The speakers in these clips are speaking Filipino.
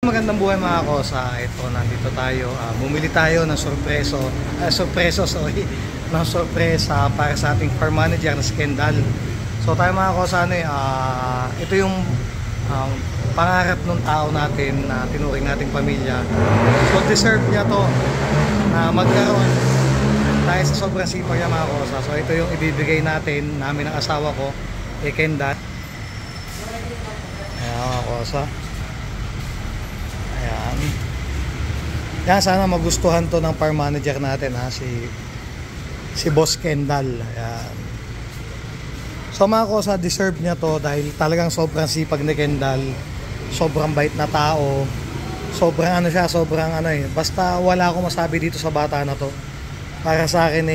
Magandang buhay mga kosa. Ito, nandito tayo. Bumili tayo ng ng sorpresa para sa ating farm manager na si Kendall. So tayo mga kosa, ito yung pangarap ng tao natin na tinuring nating pamilya. So deserve niya to na magkaroon dahil sa sobrang sipag niya mga kosa. So ito yung ibibigay natin namin ng asawa ko kay Kendall. Ayan mga kosa. Ayan. Yan, sana magustuhan to ng farm manager natin si Boss Kendall. Ayan. So mga kosa, deserve niya to dahil talagang sobrang sipag ni Kendall. Sobrang bait na tao. Sobrang basta wala akong masabi dito sa bata na to. Para sa akin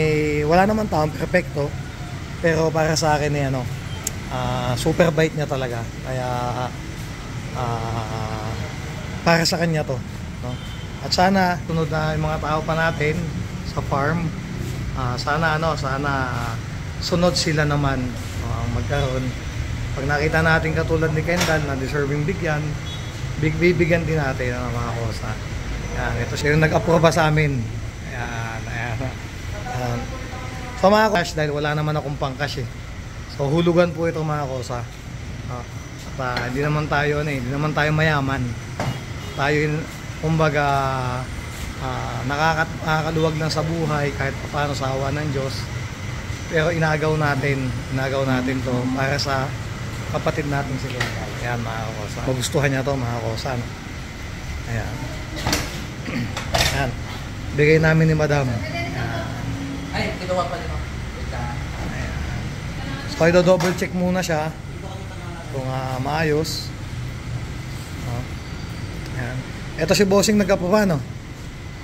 wala naman taong perfecto. Pero para sa akin super bait niya talaga. Kaya para sa kanya to, no? At sana tunod na yung mga tao pa natin sa farm, sana sunod sila naman magkaroon. Pag nakita natin katulad ni Kendall na deserving bigyan, bibigyan din natin ng mga kosa. Yan, ito siya yung nag-approve sa amin. Ayan. So mga cash, dahil wala naman akong pang cash so hulugan po ito mga kosa. Hindi naman tayo mayaman. Tayo kumbaga nakakaluwag lang sa buhay kahit paano sa awa ng Diyos. Pero inagaw natin to para sa kapatid natin si Kendall. Ayan mga kosa. Magustuhan niya to mga kosa. Ayan. Ayan. Bigay namin ni Madam. Ayan. Ay, kinuha pa rin ako. Ayan. So ito double check muna siya kung maayos. Ayan. Ito si Bossing nag-approve, no?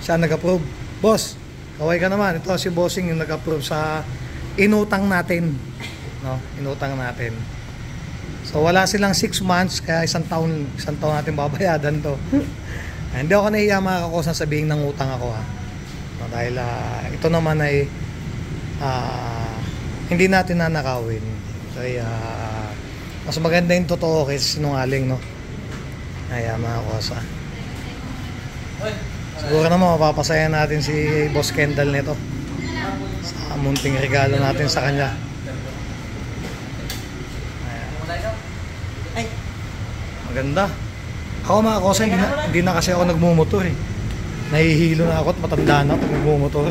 Siya nag-approve. Boss, kaway ka naman. Ito si Bossing yung nag-approve sa inutang natin, no? Inutang natin. So wala silang 6 months kaya isang taon natin babayadan to. Hindi ako nahiya mga kakosa sabihin ng utang ako no, dahil ito naman ay hindi natin nanakawin. Kaya mas maganda yung totoo kaysa sinungaling, no? Ayan mga kosa. Siguro naman mapapasaya natin si Boss Kendall nito sa munting regalo natin sa kanya. Ayan. Maganda. Ako mga kosa, hindi na kasi ako nagmumotor Nahihilo na ako at matanda na pag nagmumotor.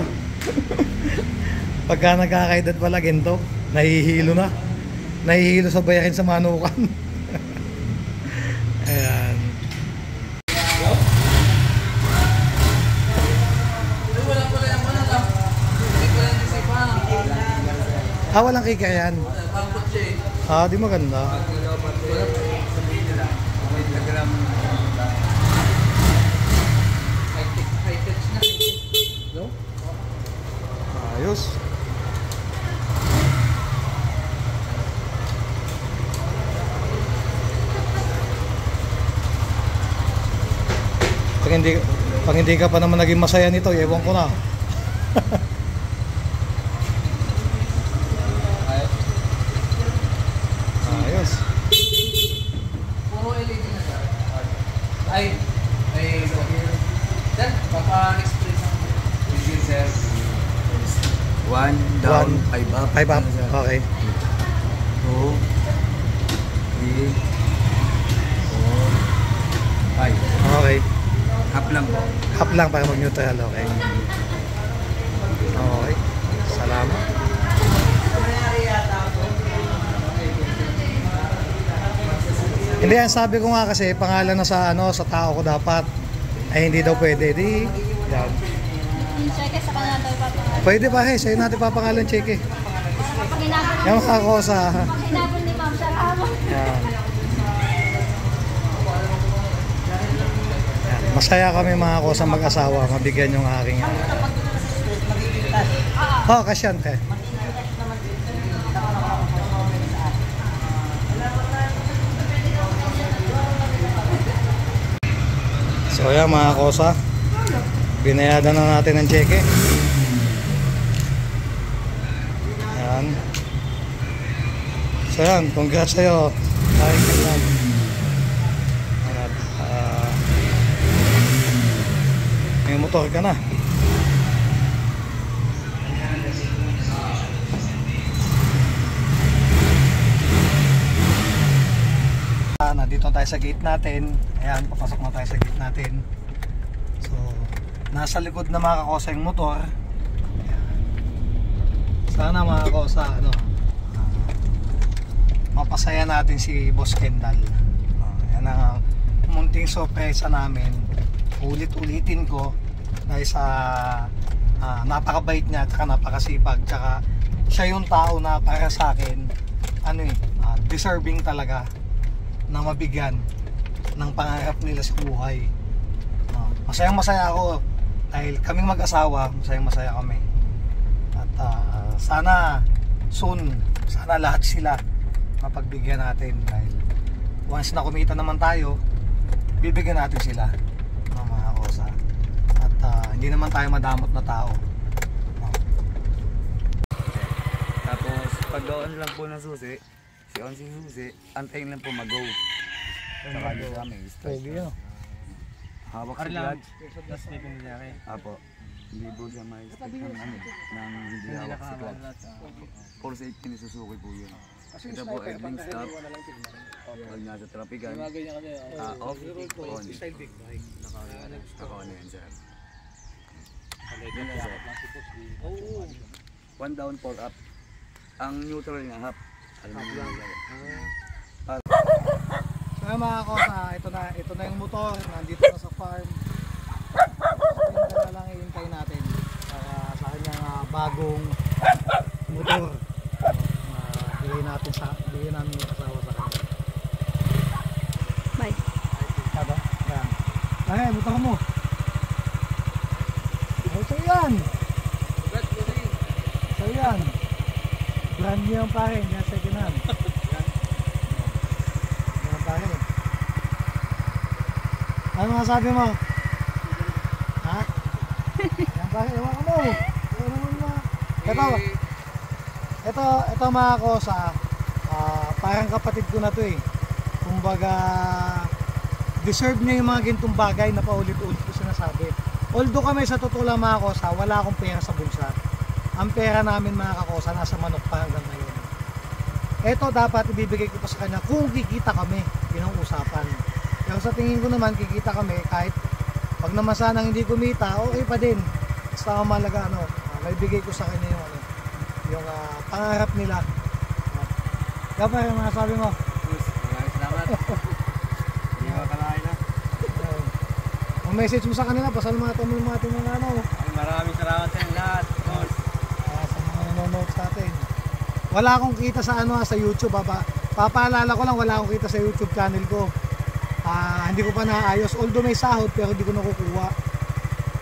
Pagka nagkakaedad pala ginto, nahihilo sa bayakin sa manukan. Ayan. Walang kika yan. Di maganda. Ayos. Pag hindi ka pa naman naging masaya nito, ewan ko na. Ayos. Puro LED na siya. Ay, then, papa-express ang begin sir. 1 down, 5 up. 5 up, okay. 2 3 4 5. Okay. Half lang po. Half lang para mag-neutral, okay. Okay. Salamat. Hindi, ang sabi ko nga kasi pangalan na sa tao ko dapat ay hindi daw pwede. Di yan. Cheque sa kanila daw ipapangalan. Pwede pa sa'yo natin papangalan cheque. Kapag hinabol Yung ako sa ni Ma'am, salamat. yan. Masaya kami mga kosa mag-asawa, mabigyan yung aking kasyan te. So yan mga kosa, binayadan na natin ng cheque. Ayan. So yan, congrats sa'yo. motor ka na. Nandito tayo sa gate natin. Ayan, papasok na tayo sa gate natin. So, nasa likod na mga kakosa yung motor. Ayan. Sana mga kakosa, mapasaya natin si Boss Kendall. Ayan ang munting sorpresa namin. Ulit-ulitin ko dahil sa napakabait niya at napakasipag, tsaka siya yung tao na para sa akin deserving talaga na mabigyan ng pangarap nila sa buhay. Masayang masaya ako dahil kaming mag-asawa, masayang masaya kami. At sana soon, sana lahat sila mapagbigyan natin dahil once na kumita naman tayo, bibigyan natin sila ng mga kosa. At hindi naman tayo madamot na tao. Tapos pag doon lang po ng susi, si susi, antayin lang po mag-go. Saka dito kami, Pwede yun. hawak sa clutch. Tapos may pinilaki. Apo, hindi po siya may stick ng hindi hawak sa clutch. For safety ni Suzuki po yun. Ito po, airbag stop. Pag nasa traffican, off, on. Naka-on yan, sir. Yun lang, sir. 1 down, 4 up. Ang neutral niya, half. Alam mo yun. So mga kosa, ito na yung motor, nandito na sa farm. Ito na lang ihintay natin para sa kanyang bagong motor. Bigyan namin yung asawa sa kanya. Bye. Kada? Yan. Ay, motor mo. Ay, so yan. So yan. Brand new yung pare, yan second hand. Yan pare. Ano masabi mo? Ha? Yan pare, ewan ka mo. Ewan naman mo. Ito mga kosa, parang kapatid ko na to eh. Kumbaga, deserve niya yung mga gintong bagay na paulit-ulit ko sinasabi. Although kami sa totoo lang mga kosa, wala akong pera sa bulsa. Ang pera namin mga kakosa, nasa manok pa hanggang ngayon. Ito dapat ibibigay ko pa sa kanya kung kikita kami, yun ang usapan. Pero sa tingin ko naman, kikita kami kahit pag naman sanang hindi kumita, okay pa din. Basta malaga maibigay ko sa kanya yung pangarap nila. Kaya pa yung mga sabi mo. Maraming salamat. Hindi mo kalahin na. Ang message mo sa kanila, pasalamatan mo yung mga tinananaw. Maraming salamat sa lahat. Sa mga nanonood sa atin. Wala akong kita sa sa YouTube. Papaalala ko lang, wala akong kita sa YouTube channel ko. Hindi ko pa naayos. Although may sahod, pero hindi ko nakukuha.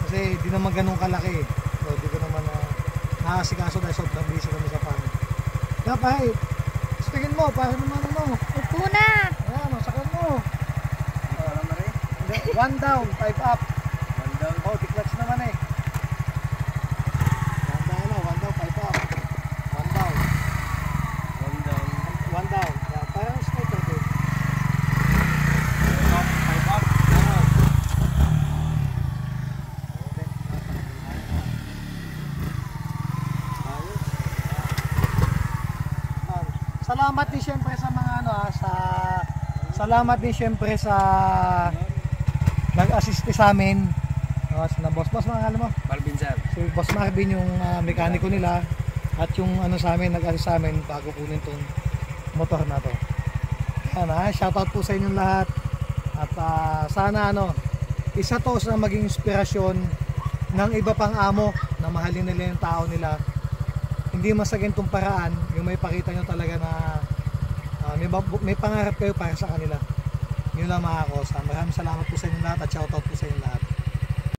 Kasi di naman ganun kalaki. So, di ko naman nakasikaso dahil sobrang busy kami sa farm. Kaya pa, tingin mo, para naman Upo na! ayan, sakyan mo. 1 down, 5 up. 1 down. Oh, di-clutch naman eh. 1 down, 5 up. 1 down. 1 down. 1 down. Yeah, parang scooter din. 5 up. Salamat din syempre sa mga salamat din syempre sa nag-assist sa amin. Sa boss mga alam mo. Marvin, sir. Si Boss Marvin yung mekaniko nila at yung sa amin nag-assist sa amin bago kunin tong motor na to. Yan shoutout po sa inyong lahat. At sana isa to sa maging inspirasyon ng iba pang amo na mahalin nila yung tao nila. Hindi sa ganitong paraan, yung may pakita nyo talaga na may pangarap kayo para sa kanila. Yun lang mga kosa. Maraming salamat po sa inyo lahat at shoutout po sa inyo lahat.